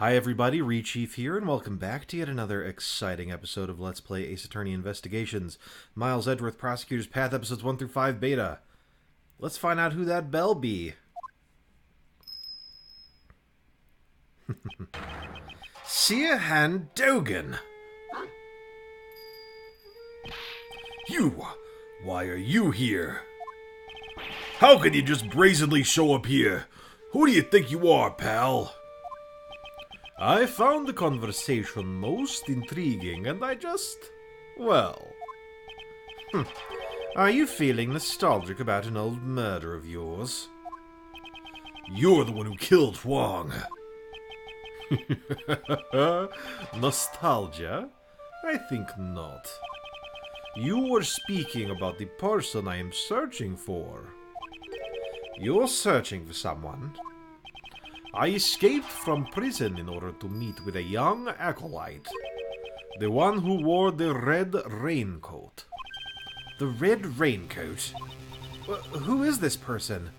Hi everybody, Rechief here, and welcome back to yet another exciting episode of Let's Play Ace Attorney Investigations. Miles Edgeworth, Prosecutor's Path, episodes 1 through 5 beta. Let's find out who that bell be. Seahan Dogan! You! Why are you here? How can you just brazenly show up here? Who do you think you are, pal? I found the conversation most intriguing, and well... Are you feeling nostalgic about an old murder of yours? You're the one who killed Huang. Nostalgia? I think not. You were speaking about the person I am searching for. You're searching for someone. I escaped from prison in order to meet with a young acolyte. The one who wore the red raincoat. The red raincoat? Who is this person?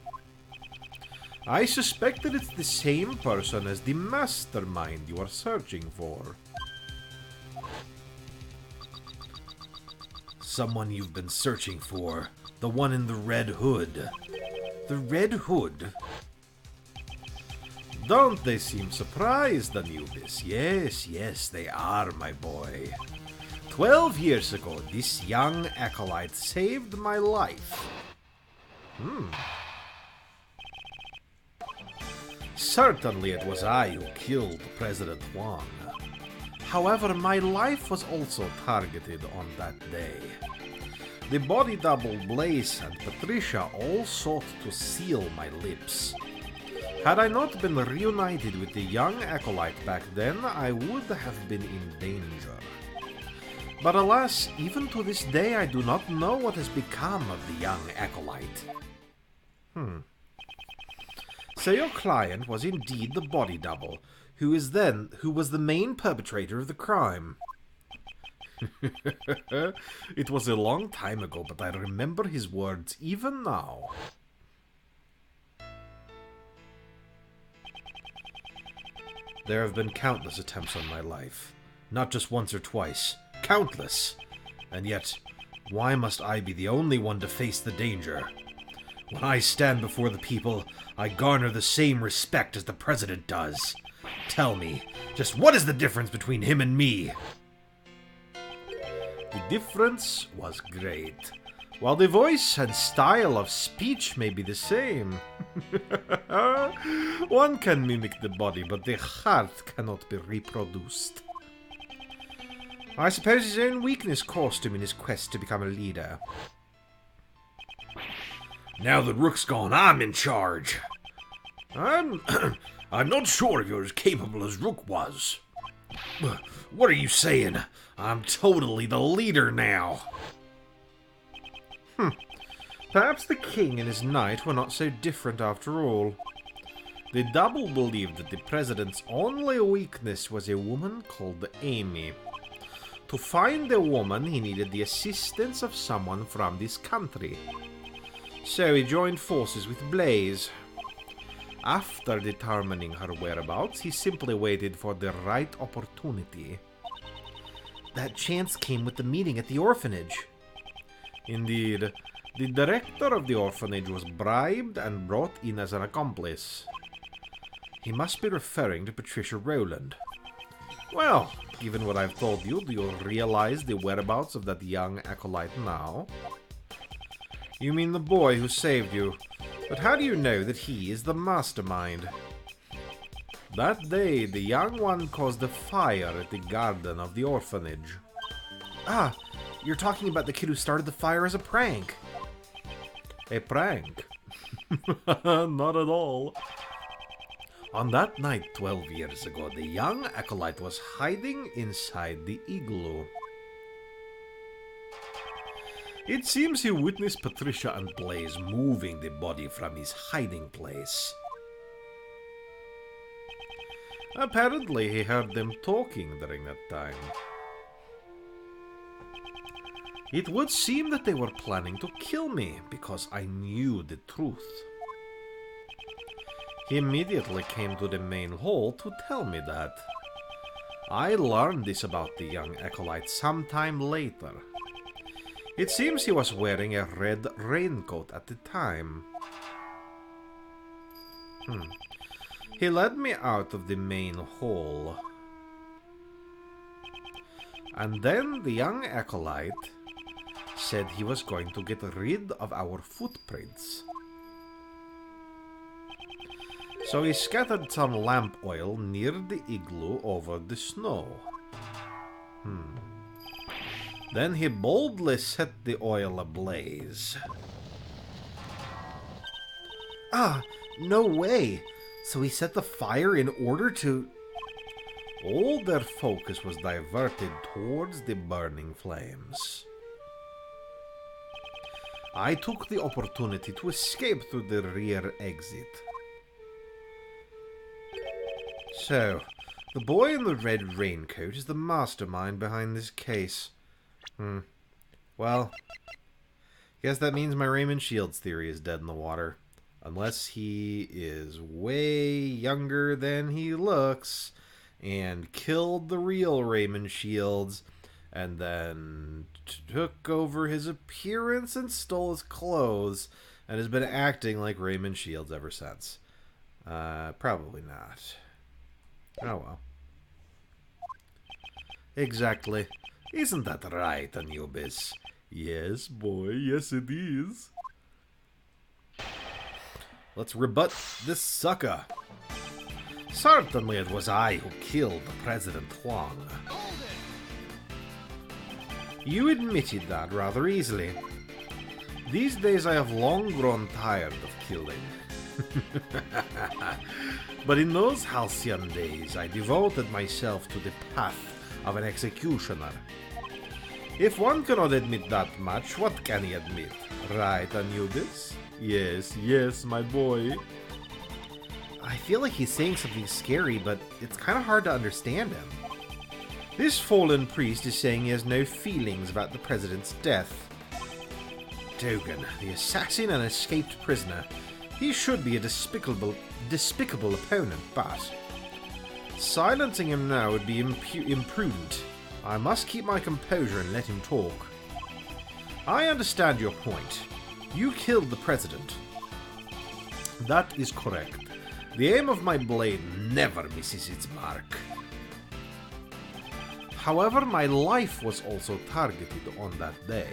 I suspect that it's the same person as the mastermind you are searching for. Someone you've been searching for. The one in the red hood. The red hood? Don't they seem surprised, Anubis? Yes, they are, my boy. 12 years ago, this young acolyte saved my life. Certainly it was I who killed President Huang. However, my life was also targeted on that day. The body double Blaze and Patricia all sought to seal my lips. Had I not been reunited with the young acolyte back then, I would have been in danger. But alas, even to this day I do not know what has become of the young acolyte. So your client was indeed the body double, who was the main perpetrator of the crime. It was a long time ago, but I remember his words even now. There have been countless attempts on my life. Not just once or twice. Countless! And yet, why must I be the only one to face the danger? When I stand before the people, I garner the same respect as the President does. Tell me, just what is the difference between him and me? The difference was great. While the voice and style of speech may be the same. One can mimic the body, but the heart cannot be reproduced. I suppose his own weakness cost him in his quest to become a leader. Now that Rook's gone, I'm in charge. I'm not sure if you're as capable as Rook was. What are you saying? I'm totally the leader now. Perhaps the king and his knight were not so different after all. The double believed that the president's only weakness was a woman called Amy. To find a woman, he needed the assistance of someone from this country. So he joined forces with Blaze. After determining her whereabouts, he simply waited for the right opportunity. That chance came with the meeting at the orphanage. Indeed, the director of the orphanage was bribed and brought in as an accomplice. He must be referring to Patricia Rowland. Well, given what I've told you, do you realize the whereabouts of that young acolyte now? You mean the boy who saved you, but how do you know that he is the mastermind? That day, the young one caused a fire at the garden of the orphanage. Ah, you're talking about the kid who started the fire as a prank. A prank? Not at all. On that night 12 years ago, the young acolyte was hiding inside the igloo. It seems he witnessed Patricia and Blaze moving the body from his hiding place. Apparently, he heard them talking during that time. It would seem that they were planning to kill me, because I knew the truth. He immediately came to the main hall to tell me that. I learned this about the young acolyte sometime later. It seems he was wearing a red raincoat at the time. He led me out of the main hall. And then the young acolyte said he was going to get rid of our footprints. So he scattered some lamp oil near the igloo over the snow. Then he boldly set the oil ablaze. Ah, no way! So he set the fire in order to... All their focus was diverted towards the burning flames. I took the opportunity to escape through the rear exit. So, the boy in the red raincoat is the mastermind behind this case. Well, guess that means my Raymond Shields theory is dead in the water. Unless he is way younger than he looks and killed the real Raymond Shields and then took over his appearance and stole his clothes and has been acting like Raymond Shields ever since. Probably not. Oh well. Exactly. Isn't that right, Anubis? Yes, boy, yes it is. Let's rebut this sucker. Certainly it was I who killed President Huang. You admitted that rather easily. These days I have long grown tired of killing. But in those halcyon days I devoted myself to the path of an executioner. If one cannot admit that much, what can he admit? Right, Anubis? Yes, yes, my boy. I feel like he's saying something scary, but it's kind of hard to understand him. This fallen priest is saying he has no feelings about the president's death. Dogan, the assassin and escaped prisoner. He should be a despicable opponent, but silencing him now would be imprudent. I must keep my composure and let him talk. I understand your point. You killed the president. That is correct. The aim of my blade never misses its mark. However, my life was also targeted on that day.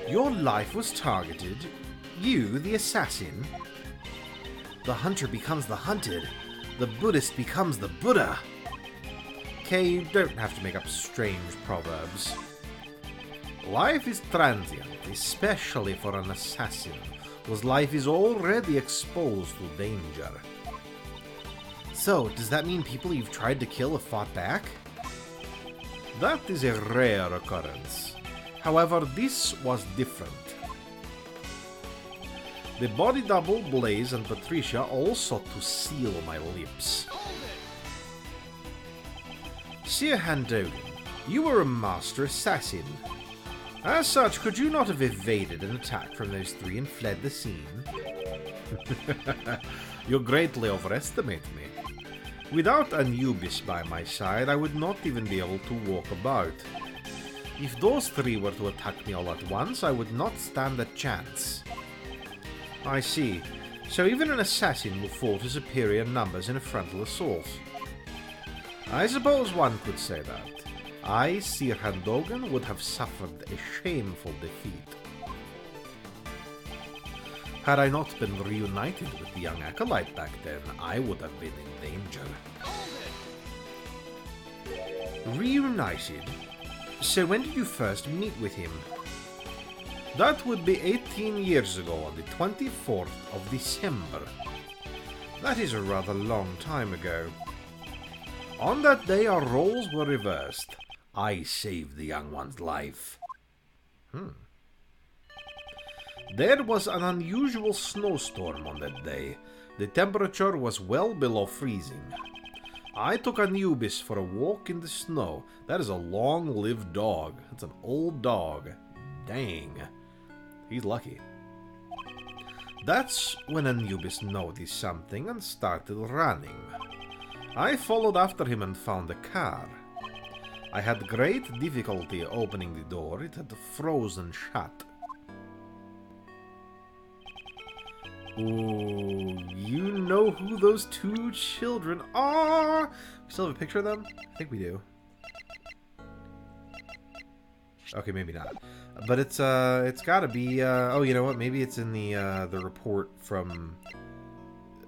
Your life was targeted? You, the assassin? The hunter becomes the hunted. The Buddhist becomes the Buddha. Okay, you don't have to make up strange proverbs. Life is transient, especially for an assassin, whose life is already exposed to danger. So, does that mean people you've tried to kill have fought back? That is a rare occurrence. However, this was different. The body double, Blaze, and Patricia all sought to seal my lips. Sir Handogan, you were a master assassin. As such, could you not have evaded an attack from those three and fled the scene? You greatly overestimate me. Without Anubis by my side, I would not even be able to walk about. If those three were to attack me all at once, I would not stand a chance. I see. So even an assassin will fall to superior numbers in a frontal assault. I suppose one could say that. I, Sir Handogan, would have suffered a shameful defeat. Had I not been reunited with the young acolyte back then, I would have been in danger. Reunited? So when did you first meet with him? That would be 18 years ago on the 24th of December. That is a rather long time ago. On that day our roles were reversed. I saved the young one's life. There was an unusual snowstorm on that day. The temperature was well below freezing. I took Anubis for a walk in the snow. That is a long-lived dog. It's an old dog. Dang. He's lucky. That's when Anubis noticed something and started running. I followed after him and found the car. I had great difficulty opening the door. It had frozen shut. Ooh, you know who those two children are? We still have a picture of them? I think we do. Okay, maybe not. But it's gotta be, oh, you know what? Maybe it's in the report from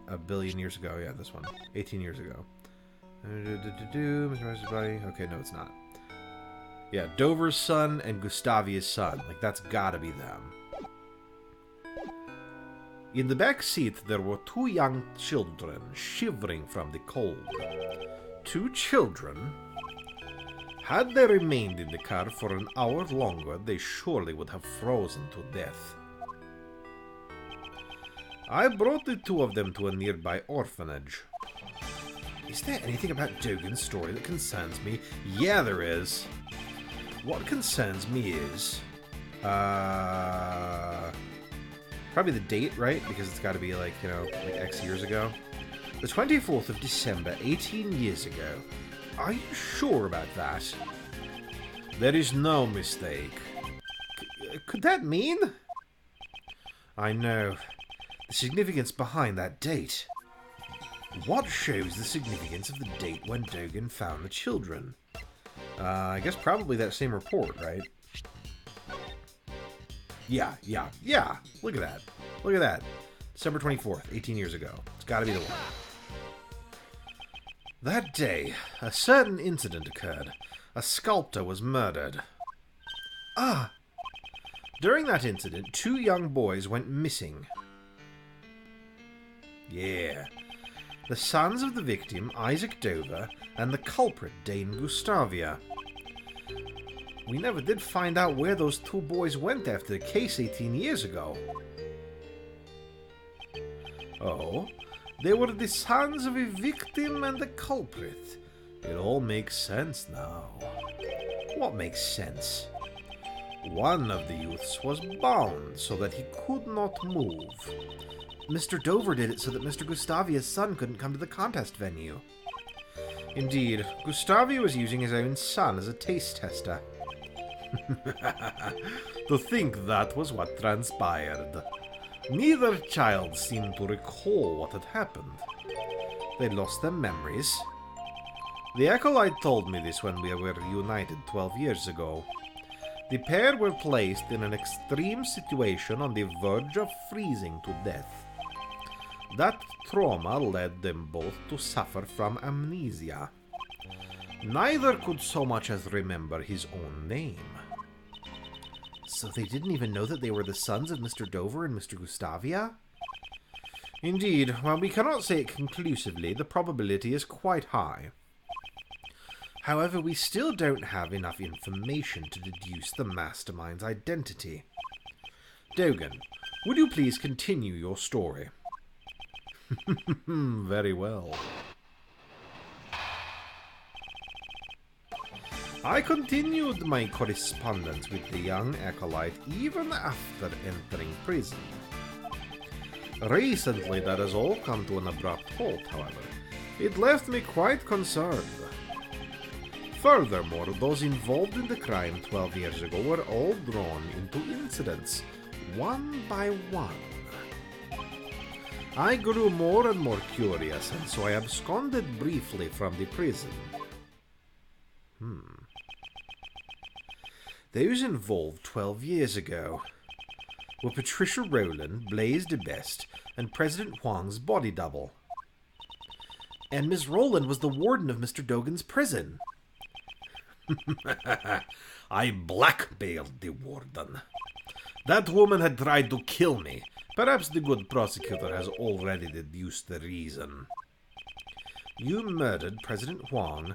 a billion years ago. Yeah, this one. 18 years ago. Mr. Rice's body. Okay, no, it's not. Yeah, Dover's son and Gustavia's son. Like, that's gotta be them. In the back seat, there were two young children shivering from the cold. Two children? Had they remained in the car for an hour longer, they surely would have frozen to death. I brought the two of them to a nearby orphanage. Is there anything about Dogan's story that concerns me? Yeah, there is. What concerns me is... probably the date, right? Because it's got to be like, you know, like X years ago. The 24th of December, 18 years ago. Are you sure about that? There is no mistake. Could that mean? I know. The significance behind that date. What shows the significance of the date when Dogan found the children? I guess probably that same report, right? Yeah. Look at that. Look at that. December 24th, 18 years ago. It's got to be the one. That day, a certain incident occurred. A sculptor was murdered. Ah! During that incident, two young boys went missing. Yeah. The sons of the victim, Isaac Dover, and the culprit, Dame Gustavia. We never did find out where those two boys went after the case 18 years ago. Oh, they were the sons of a victim and the culprit. It all makes sense now. What makes sense? One of the youths was bound so that he could not move. Mr. Dover did it so that Mr. Gustavia's son couldn't come to the contest venue. Indeed, Gustavia was using his own son as a taste tester. To think that was what transpired. Neither child seemed to recall what had happened. They lost their memories. The acolyte told me this when we were reunited 12 years ago. The pair were placed in an extreme situation on the verge of freezing to death. That trauma led them both to suffer from amnesia. Neither could so much as remember his own name. So they didn't even know that they were the sons of Mr. Dover and Mr. Gustavia? Indeed, while we cannot say it conclusively, the probability is quite high. However, we still don't have enough information to deduce the mastermind's identity. Dogan, would you please continue your story? Very well. I continued my correspondence with the young acolyte even after entering prison. Recently that has all come to an abrupt halt, however. It left me quite concerned. Furthermore, those involved in the crime 12 years ago were all drawn into incidents, one by one. I grew more and more curious, and so I absconded briefly from the prison. Those involved 12 years ago were Patricia Rowland, Blaise de Best, and President Huang's body double. And Miss Rowland was the warden of Mr. Dogan's prison. I blackmailed the warden. That woman had tried to kill me. Perhaps the good prosecutor has already deduced the reason. You murdered President Huang.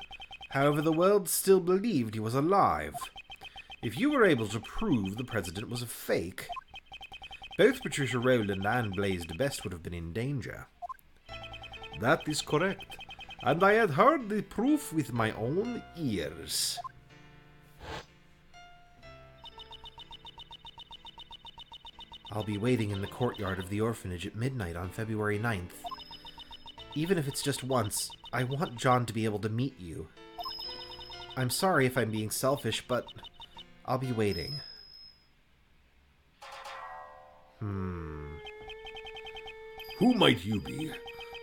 However, the world still believed he was alive. If you were able to prove the president was a fake, both Patricia Rowland and Blaise de Best would have been in danger. That is correct, and I had heard the proof with my own ears. I'll be waiting in the courtyard of the orphanage at midnight on February 9th. Even if it's just once, I want John to be able to meet you. I'm sorry if I'm being selfish, but I'll be waiting. Who might you be?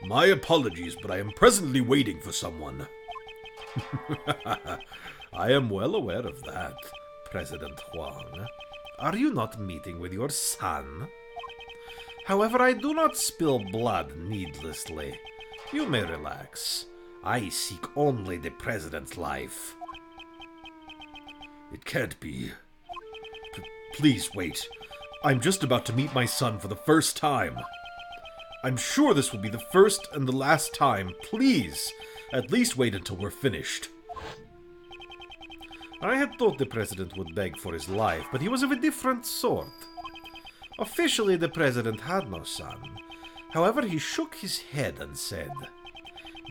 My apologies, but I am presently waiting for someone. I am well aware of that, President Huang. Are you not meeting with your son? However, I do not spill blood needlessly. You may relax. I seek only the President's life. It can't be. Please wait. I'm just about to meet my son for the first time. I'm sure this will be the first and the last time. Please, at least wait until we're finished. I had thought the President would beg for his life, but he was of a different sort. Officially, the President had no son. However, he shook his head and said,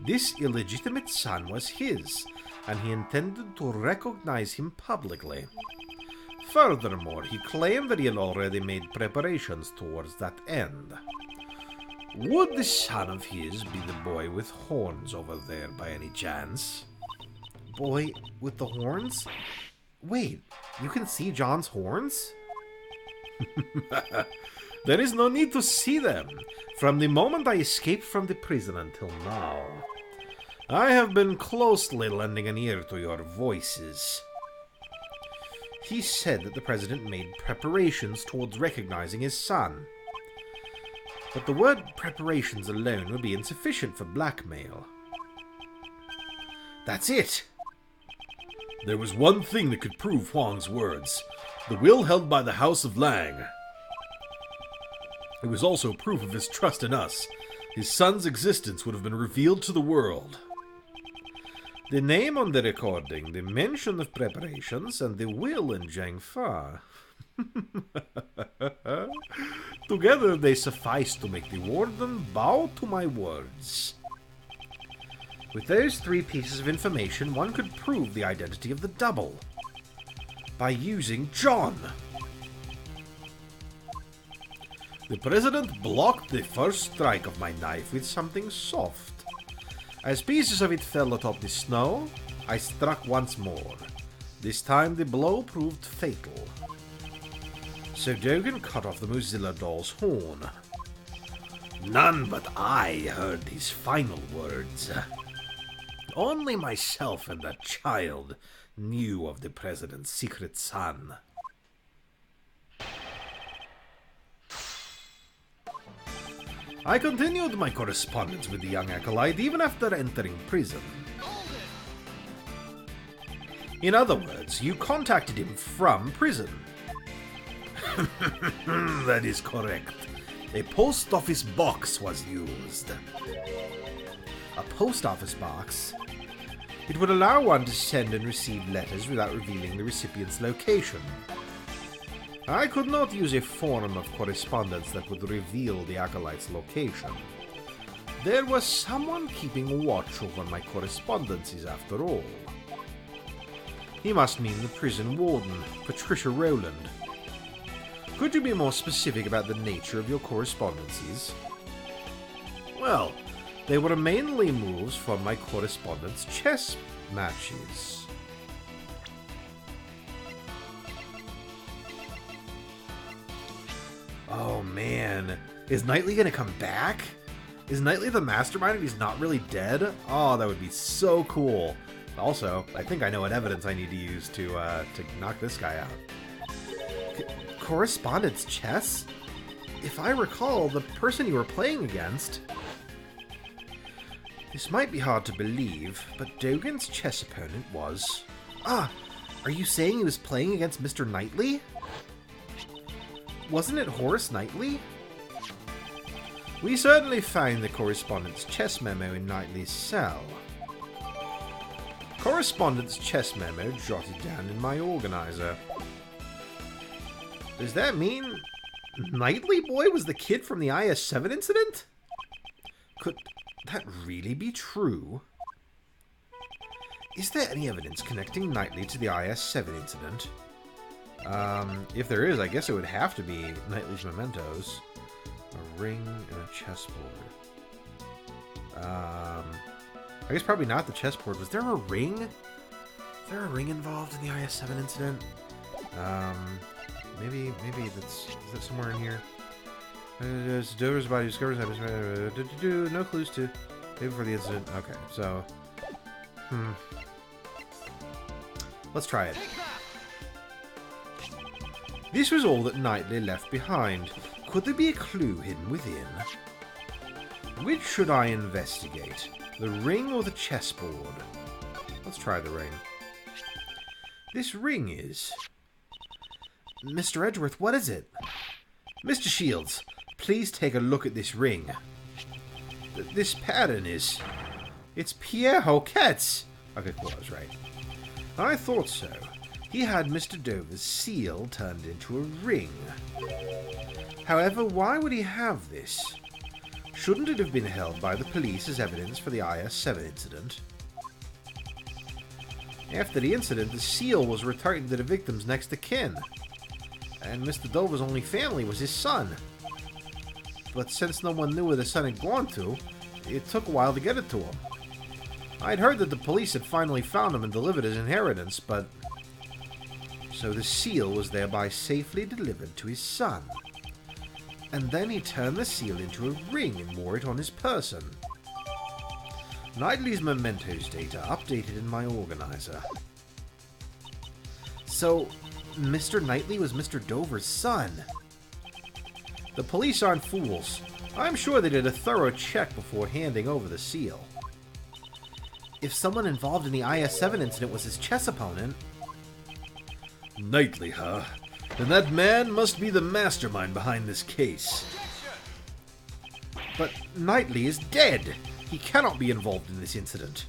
this illegitimate son was his, and he intended to recognize him publicly. Furthermore, he claimed that he had already made preparations towards that end. Would the son of his be the boy with horns over there by any chance? Boy with the horns? Wait, you can see John's horns? There is no need to see them. From the moment I escaped from the prison until now, I have been closely lending an ear to your voices. He said that the President made preparations towards recognizing his son. But the word preparations alone would be insufficient for blackmail. That's it! There was one thing that could prove Huang's words. The will held by the House of Lang. It was also proof of his trust in us. His son's existence would have been revealed to the world. The name on the recording, the mention of preparations, and the will in Jiangfa. Together they suffice to make the warden bow to my words. With those three pieces of information, one could prove the identity of the double. By using John. The President blocked the first strike of my knife with something soft. As pieces of it fell atop the snow, I struck once more. This time the blow proved fatal. So Dogan cut off the Mozilla doll's horn. None but I heard his final words. Only myself and that child knew of the President's secret son. I continued my correspondence with the young acolyte even after entering prison. In other words, you contacted him from prison. That is correct. A post office box was used. A post office box? It would allow one to send and receive letters without revealing the recipient's location. I could not use a form of correspondence that would reveal the acolyte's location. There was someone keeping watch over my correspondences after all. He must mean the prison warden, Patricia Rowland. Could you be more specific about the nature of your correspondences? Well, they were mainly moves from my correspondence chess matches. Oh man, is Knightley gonna come back? Is Knightley the mastermind if he's not really dead? Oh, that would be so cool. Also, I think I know what evidence I need to use to knock this guy out. Correspondence chess? If I recall, the person you were playing against... This might be hard to believe, but Dogan's chess opponent was... Ah, are you saying he was playing against Mr. Knightley? Wasn't it Horace Knightley? We certainly find the correspondence chess memo in Knightley's cell. Correspondence chess memo jotted down in my organizer. Does that mean Knightley boy was the kid from the IS-7 incident? Could that really be true? Is there any evidence connecting Knightley to the IS-7 incident? If there is, I guess it would have to be Knightley's mementos. A ring and a chessboard. I guess probably not the chessboard. Was there a ring? Is there a ring involved in the IS-7 incident? Maybe that's... Is that somewhere in here? Dover's body discovers... No clues to... Maybe before the incident. Okay, so... Let's try it. This was all that Knightley left behind. Could there be a clue hidden within? Which should I investigate? The ring or the chessboard? Let's try the ring. This ring is... Mr. Edgeworth, what is it? Mr. Shields, please take a look at this ring. This pattern is... It's Pierre Hoquet's! Okay, cool, I was right. I thought so. He had Mr. Dover's seal turned into a ring. However, why would he have this? Shouldn't it have been held by the police as evidence for the IS-7 incident? After the incident, the seal was returned to the victim's next of kin, and Mr. Dover's only family was his son. But since no one knew where the son had gone to, it took a while to get it to him. I'd heard that the police had finally found him and delivered his inheritance, but... So the seal was thereby safely delivered to his son. And then he turned the seal into a ring and wore it on his person. Knightley's mementos data updated in my organizer. So, Mr. Knightley was Mr. Dover's son. The police aren't fools. I'm sure they did a thorough check before handing over the seal. If someone involved in the IS-7 incident was his chess opponent... Knightley, huh? Then that man must be the mastermind behind this case. But Knightley is dead. He cannot be involved in this incident.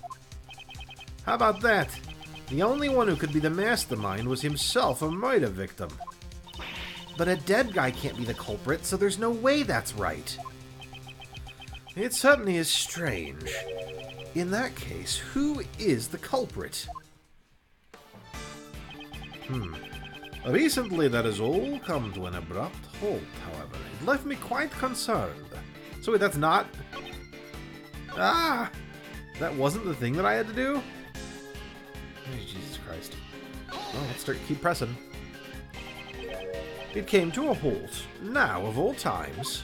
How about that? The only one who could be the mastermind was himself a murder victim. But a dead guy can't be the culprit, so there's no way that's right. It certainly is strange. In that case, who is the culprit? Recently, that has all come to an abrupt halt, however. It left me quite concerned. So wait, that's not... Ah! That wasn't the thing that I had to do? Oh, Jesus Christ. Well, let's keep pressing. It came to a halt. Now, of all times.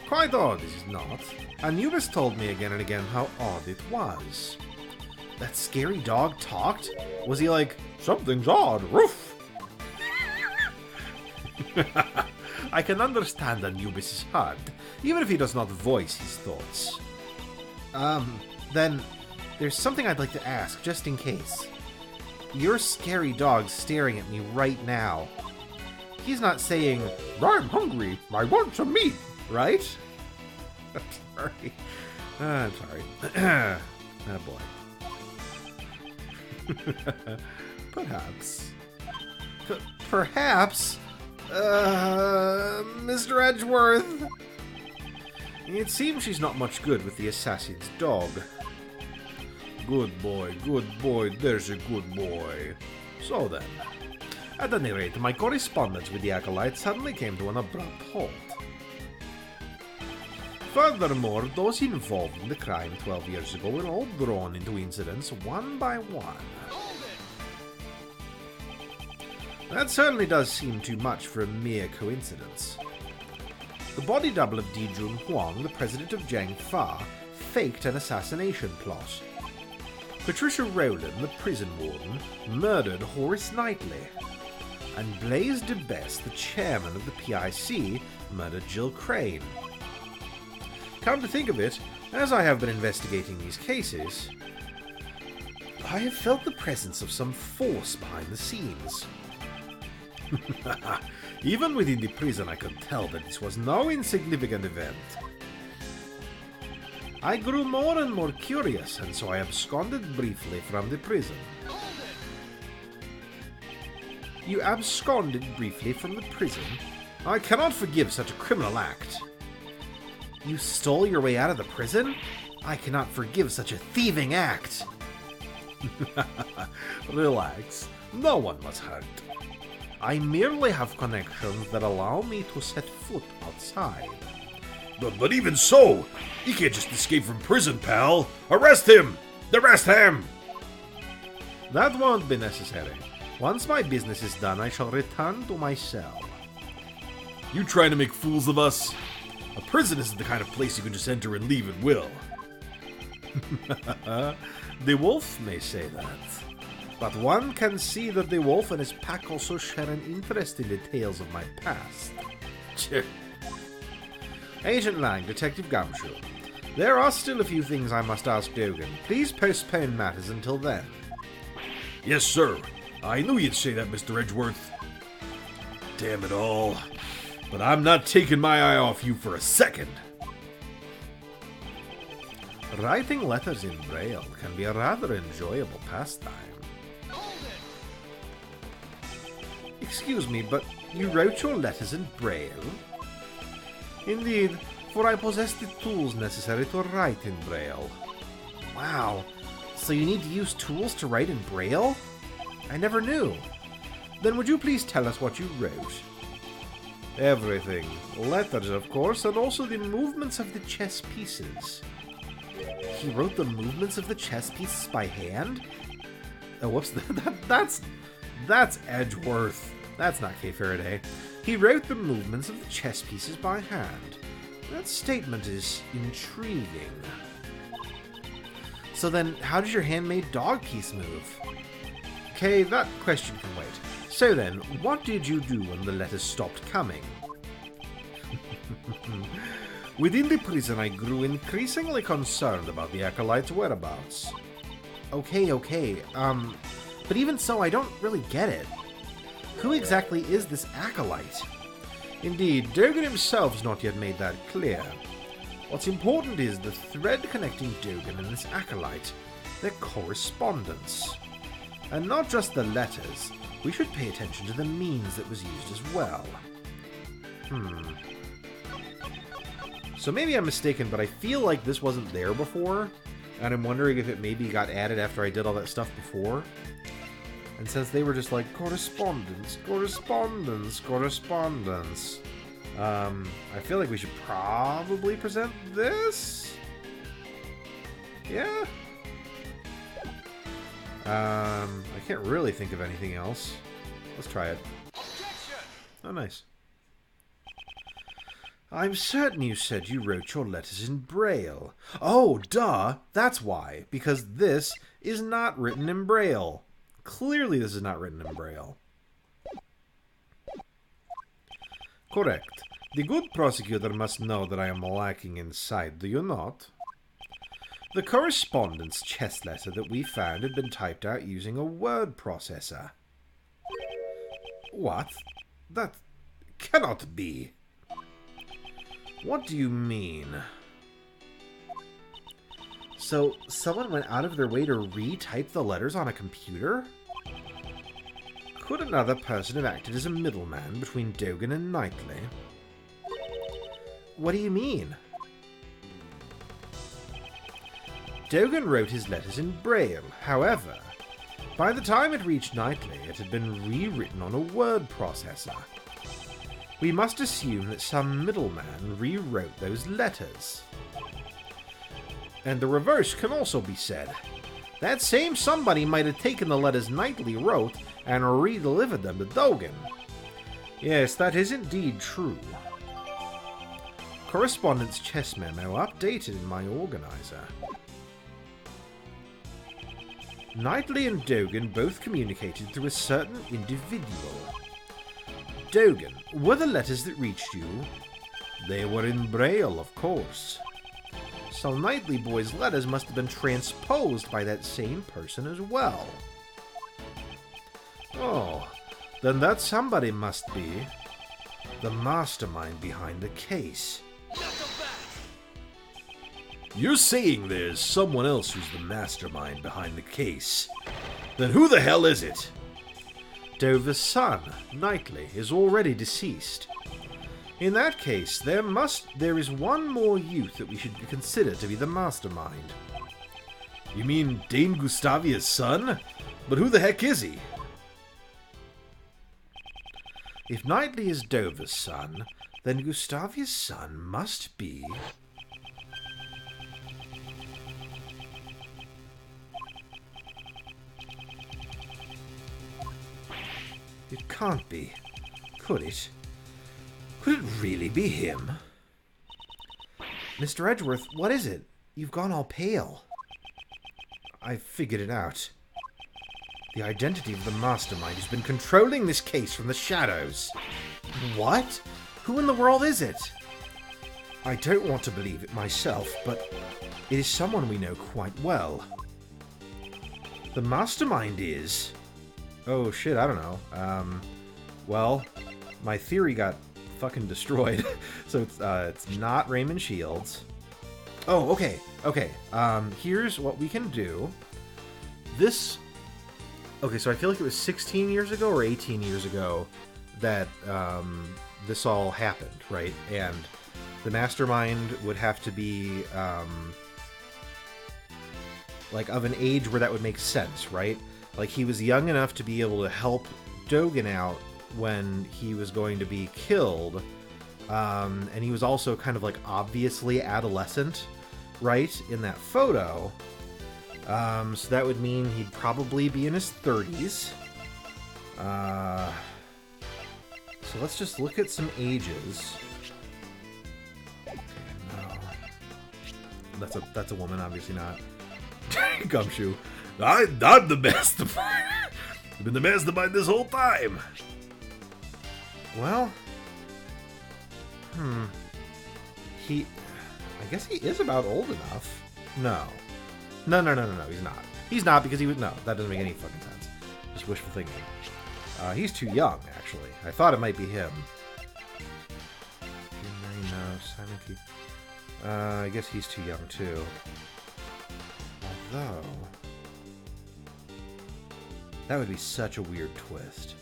Quite odd, is it not? Anubis told me again and again how odd it was. That scary dog talked? Was he like, something's odd, roof? I can understand Anubis' heart, even if he does not voice his thoughts. Then, there's something I'd like to ask, just in case. Your scary dog's staring at me right now. He's not saying, I'm hungry, I want some meat, right? I'm sorry. I'm sorry. Oh boy. Perhaps. Perhaps? Mr. Edgeworth? It seems she's not much good with the assassin's dog. Good boy, there's a good boy. So then, at any rate, my correspondence with the acolyte suddenly came to an abrupt halt. Furthermore, those involved in the crime 12 years ago were all drawn into incidents one by one. That certainly does seem too much for a mere coincidence. The body double of Dijun Huang, the president of Jiang Fa, faked an assassination plot. Patricia Rowland, the prison warden, murdered Horace Knightley. And Blaise de Best, the chairman of the PIC, murdered Jill Crane. Come to think of it, as I have been investigating these cases, I have felt the presence of some force behind the scenes. Even within the prison I could tell that this was no insignificant event. I grew more and more curious, and so I absconded briefly from the prison. You absconded briefly from the prison? I cannot forgive such a criminal act. You stole your way out of the prison? I cannot forgive such a thieving act. Relax. No one was hurt. I merely have connections that allow me to set foot outside. But even so, he can't just escape from prison, pal. Arrest him! Arrest him! That won't be necessary. Once my business is done, I shall return to my cell. You trying to make fools of us? A prison isn't the kind of place you can just enter and leave at will. The wolf may say that. But one can see that the wolf and his pack also share an interest in the tales of my past. Agent Lang, Detective Gumshoe. There are still a few things I must ask Dogan. Please postpone matters until then. Yes, sir. I knew you'd say that, Mr. Edgeworth. Damn it all. But I'm not taking my eye off you for a second. Writing letters in Braille can be a rather enjoyable pastime. Excuse me, but you wrote your letters in Braille? Indeed, for I possess the tools necessary to write in Braille. Wow, so you need to use tools to write in Braille? I never knew. Then would you please tell us what you wrote? Everything. Letters, of course, and also the movements of the chess pieces. He wrote the movements of the chess pieces by hand? Oh, whoops, that's Edgeworth. That's not Kay Faraday. He wrote the movements of the chess pieces by hand. That statement is intriguing. So then, how does your handmade dog piece move? Okay, that question can wait. So then, what did you do when the letters stopped coming? Within the prison, I grew increasingly concerned about the acolyte's whereabouts. Okay, but even so, I don't really get it. Who exactly is this acolyte? Indeed, Dogan himself has not yet made that clear. What's important is the thread connecting Dogan and this acolyte, their correspondence. And not just the letters, we should pay attention to the means that was used as well. So maybe I'm mistaken, but I feel like this wasn't there before, and I'm wondering if it maybe got added after I did all that stuff before. And since they were just like, correspondence, I feel like we should probably present this? Yeah? I can't really think of anything else. Let's try it. Oh, nice. I'm certain you said you wrote your letters in Braille. Oh, duh! That's why. Because this is not written in Braille. Clearly this is not written in Braille. Correct. The good prosecutor must know that I am lacking in sight, do you not? The correspondence chess letter that we found had been typed out using a word processor. What? That cannot be. What do you mean? So, someone went out of their way to retype the letters on a computer? Could another person have acted as a middleman between Dogan and Knightley? What do you mean? Dogan wrote his letters in Braille. However, by the time it reached Knightley, it had been rewritten on a word processor. We must assume that some middleman rewrote those letters. And the reverse can also be said. That same somebody might have taken the letters Knightley wrote and re-delivered them to Dogan. Yes, that is indeed true. Correspondence chess memo updated in my organizer. Knightley and Dogan both communicated through a certain individual. Dogan, were the letters that reached you? They were in Braille, of course. So Knightley Boy's letters must have been transposed by that same person as well. Oh, then that somebody must be the mastermind behind the case. You're saying there's someone else who's the mastermind behind the case. Then who the hell is it? Dover's son, Knightley, is already deceased. In that case, there is one more youth that we should consider to be the mastermind. You mean Dane Gustavia's son? But who the heck is he? If Knightley is Dover's son, then Gustavia's son must be... It can't be. Could it? Could it really be him? Mr. Edgeworth, what is it? You've gone all pale. I've figured it out. The identity of the mastermind has been controlling this case from the shadows. What? Who in the world is it? I don't want to believe it myself, but it is someone we know quite well. The mastermind is... Oh shit, I don't know. Well, my theory got fucking destroyed. So it's not Raymond Shields. Oh, okay. Here's what we can do. This... Okay, so I feel like it was 16 years ago or 18 years ago that this all happened, right? And the mastermind would have to be like of an age where that would make sense, right? Like he was young enough to be able to help Dogen out when he was going to be killed, and he was also kind of like obviously adolescent, right, in that photo. So that would mean he'd probably be in his 30s. So let's just look at some ages. Okay, no. That's a woman, obviously not. Gumshoe. I'm the mastermind. I've been the mastermind this whole time. Well, I guess he is about old enough. No, he's not. He's not because he would... No, that doesn't make any fucking sense. Just wishful thinking. He's too young, actually. I thought it might be him. No, Simon Keith. I guess he's too young, too. Although... That would be such a weird twist.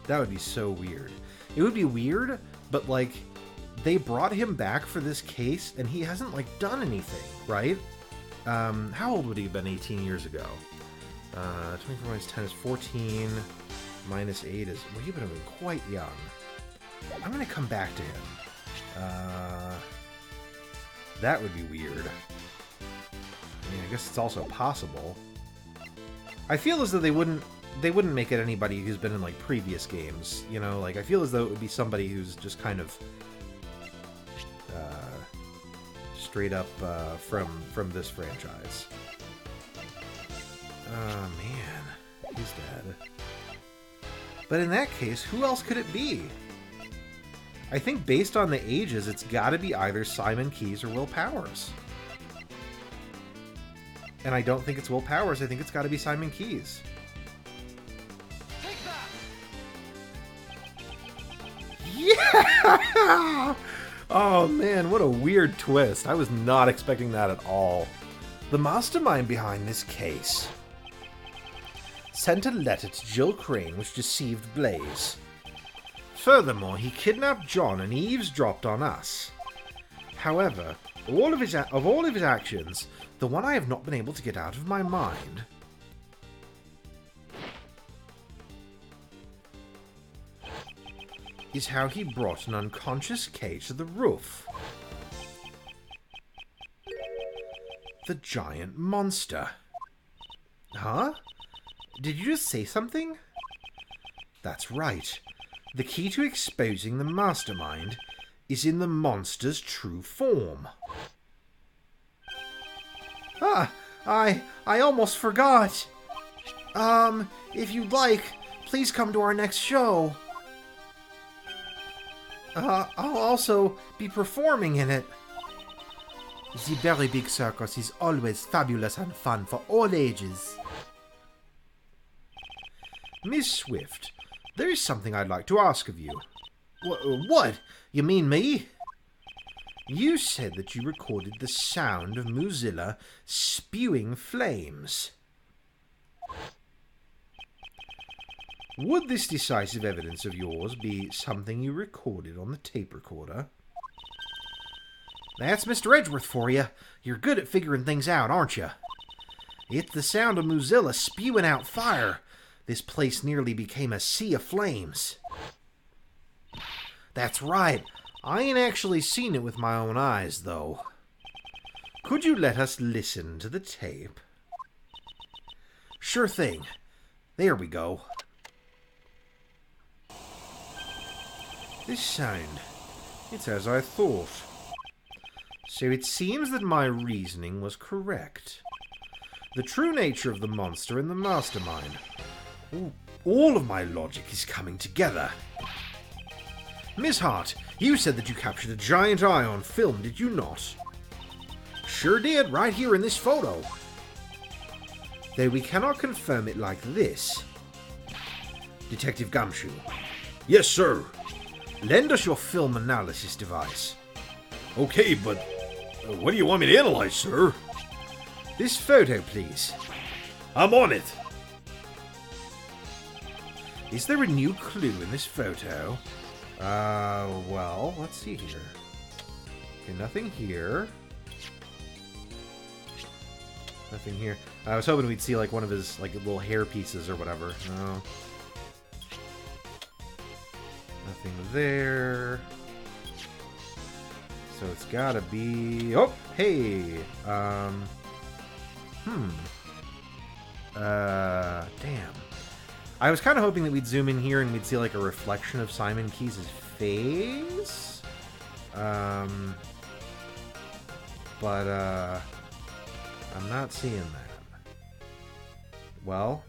That would be so weird. It would be weird, but, like, they brought him back for this case, and he hasn't, like, done anything, right? How old would he have been 18 years ago? 24 minus 10 is 14, minus 8 is... Well, he would have been quite young. I'm going to come back to him. That would be weird. I mean, I guess it's also possible. I feel as though they wouldn't make it anybody who's been in, like, previous games, you know? Like, I feel as though it would be somebody who's just kind of... straight up from this franchise. Oh, man. He's dead. But in that case, who else could it be? I think based on the ages, it's got to be either Simon Keyes or Will Powers. And I don't think it's Will Powers. I think it's got to be Simon Keyes. Take that! Yeah! Oh man, what a weird twist. I was not expecting that at all. The mastermind behind this case sent a letter to Jill Crane which deceived Blaze. Furthermore, he kidnapped John and eavesdropped on us. However, of all of his actions, the one I have not been able to get out of my mind is how he brought an unconscious Kay to the roof. The giant monster. Huh? Did you just say something? That's right. The key to exposing the mastermind is in the monster's true form. Ah, I almost forgot. If you'd like, please come to our next show. I'll also be performing in it. The very big circus is always fabulous and fun for all ages. Miss Swift, there is something I'd like to ask of you. What? You mean me? You said that you recorded the sound of Mozilla spewing flames. Would this decisive evidence of yours be something you recorded on the tape recorder? That's Mr. Edgeworth for you. You're good at figuring things out, aren't you? It's the sound of Mozilla spewing out fire. This place nearly became a sea of flames. That's right. I ain't actually seen it with my own eyes, though. Could you let us listen to the tape? Sure thing. There we go. This sound, it's as I thought. So it seems that my reasoning was correct. The true nature of the monster and the mastermind. All of my logic is coming together. Miss Hart, you said that you captured a giant eye on film, did you not? Sure did, right here in this photo. Though we cannot confirm it like this. Detective Gumshoe. Yes, sir. Lend us your film analysis device. Okay, but what do you want me to analyze, sir? This photo, please. I'm on it. Is there a new clue in this photo? Well, let's see here. Okay, nothing here. Nothing here. I was hoping we'd see, like, one of his, like, little hair pieces or whatever. No. Nothing there. So it's gotta be... Oh! Hey! Damn. I was kind of hoping that we'd zoom in here and we'd see, like, a reflection of Simon Keyes' face. But, I'm not seeing that. Well,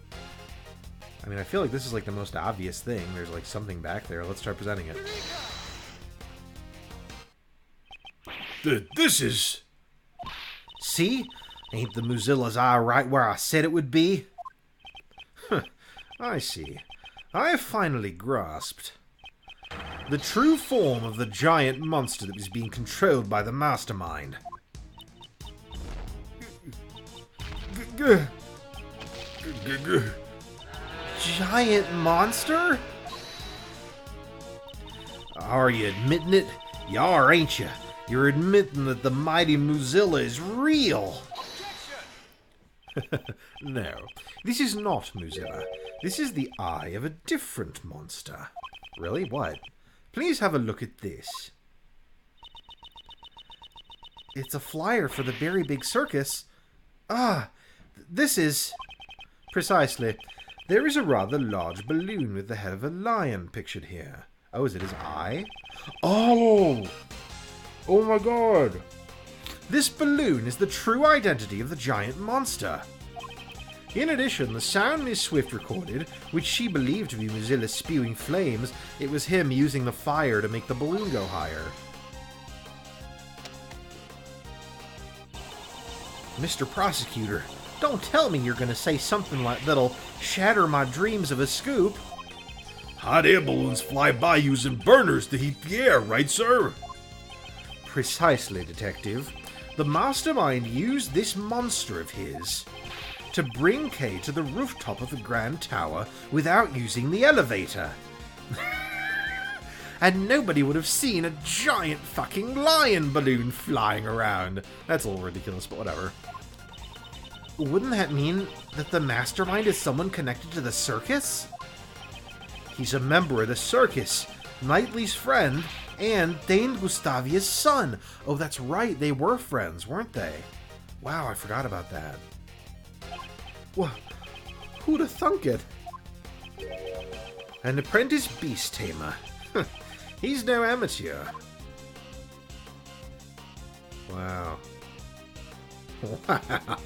I mean, I feel like this is, like, the most obvious thing. There's, like, something back there. Let's try presenting it. This is... See? Ain't the Mozilla's eye right where I said it would be? I see. I have finally grasped the true form of the giant monster that was being controlled by the mastermind. Giant monster? Are you admitting it? You are, ain't you? You're admitting that the mighty Mozilla is real. No, this is not Mozilla. This is the eye of a different monster. Really? What? Please have a look at this. It's a flyer for the Very Big Circus. Ah, this is... Precisely. There is a rather large balloon with the head of a lion pictured here. Oh, is it his eye? Oh! Oh my god! This balloon is the true identity of the giant monster. In addition, the sound Miss Swift recorded, which she believed to be Mozilla spewing flames, it was him using the fire to make the balloon go higher. Mr. Prosecutor, don't tell me you're gonna say something like that'll shatter my dreams of a scoop. Hot air balloons fly by using burners to heat the air, right, sir? Precisely, Detective. The mastermind used this monster of his to bring Kay to the rooftop of the Grand Tower without using the elevator. And nobody would have seen a giant fucking lion balloon flying around. That's a little ridiculous, but whatever. Wouldn't that mean that the mastermind is someone connected to the circus? He's a member of the circus, Knightley's friend, and Dane Gustavia's son. Oh, that's right, they were friends, weren't they? Wow, I forgot about that. Well, who'd have thunk it? An apprentice beast tamer. He's no amateur. Wow.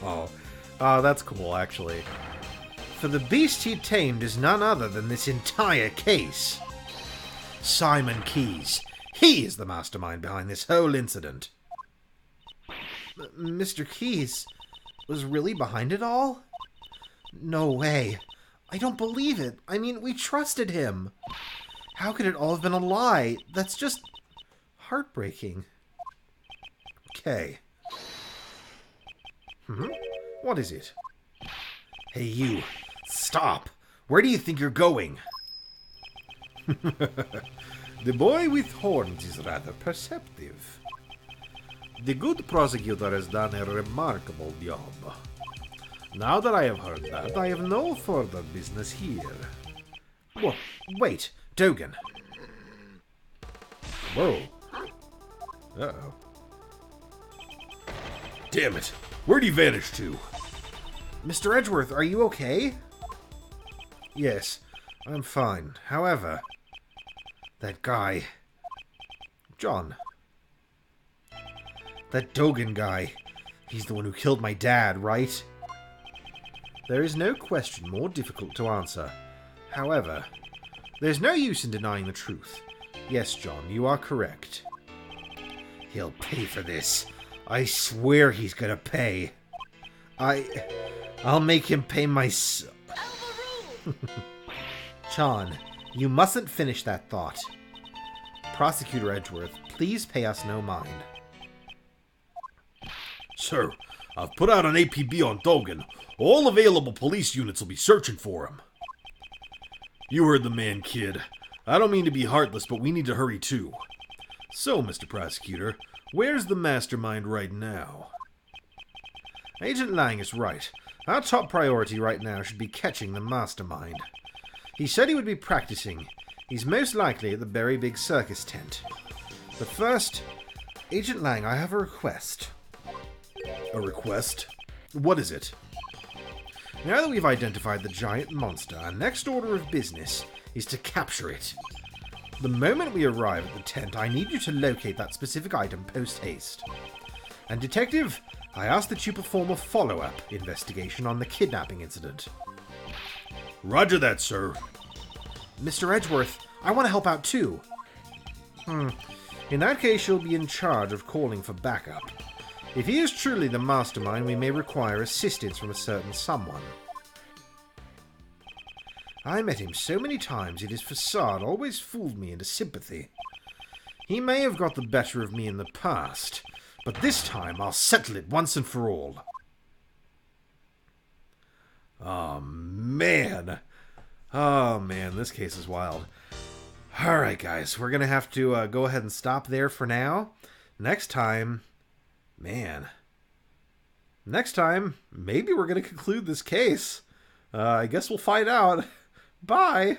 Wow. Oh, that's cool, actually. For the beast he tamed is none other than this entire case. Simon Keyes. He is the mastermind behind this whole incident. Mr. Keyes was really behind it all? No way. I don't believe it. I mean, we trusted him. How could it all have been a lie? That's just heartbreaking. Okay. What is it? Hey, you. Stop. Where do you think you're going? The boy with horns is rather perceptive. The good prosecutor has done a remarkable job. Now that I have heard that, I have no further business here. Whoa, wait, Dogan. Whoa. Uh-oh. Damn it. Where'd he vanish to? Mr. Edgeworth, are you okay? Yes, I'm fine. However, that guy... John. That Dogan guy. He's the one who killed my dad, right? There is no question more difficult to answer. However, there's no use in denying the truth. Yes, John, you are correct. He'll pay for this. I swear he's gonna pay. I'll make him pay my John, you mustn't finish that thought. Prosecutor Edgeworth, please pay us no mind. Sir, I've put out an APB on Dogan. All available police units will be searching for him. You heard the man, kid. I don't mean to be heartless, but we need to hurry too. So, Mr. Prosecutor, where's the mastermind right now? Agent Lang is right. Our top priority right now should be catching the mastermind. He said he would be practicing. He's most likely at the Berry Big Circus tent. But first, Agent Lang, I have a request. A request? What is it? Now that we've identified the giant monster, our next order of business is to capture it. The moment we arrive at the tent, I need you to locate that specific item post-haste. And Detective, I ask that you perform a follow-up investigation on the kidnapping incident. Roger that, sir. Mr. Edgeworth, I want to help out too. In that case, you'll be in charge of calling for backup. If he is truly the mastermind, we may require assistance from a certain someone. I met him so many times, yet his facade always fooled me into sympathy. He may have got the better of me in the past, but this time I'll settle it once and for all. Oh, man. Oh, man, this case is wild. Alright, guys, we're going to have to go ahead and stop there for now. Next time, maybe we're going to conclude this case. I guess we'll find out. Bye!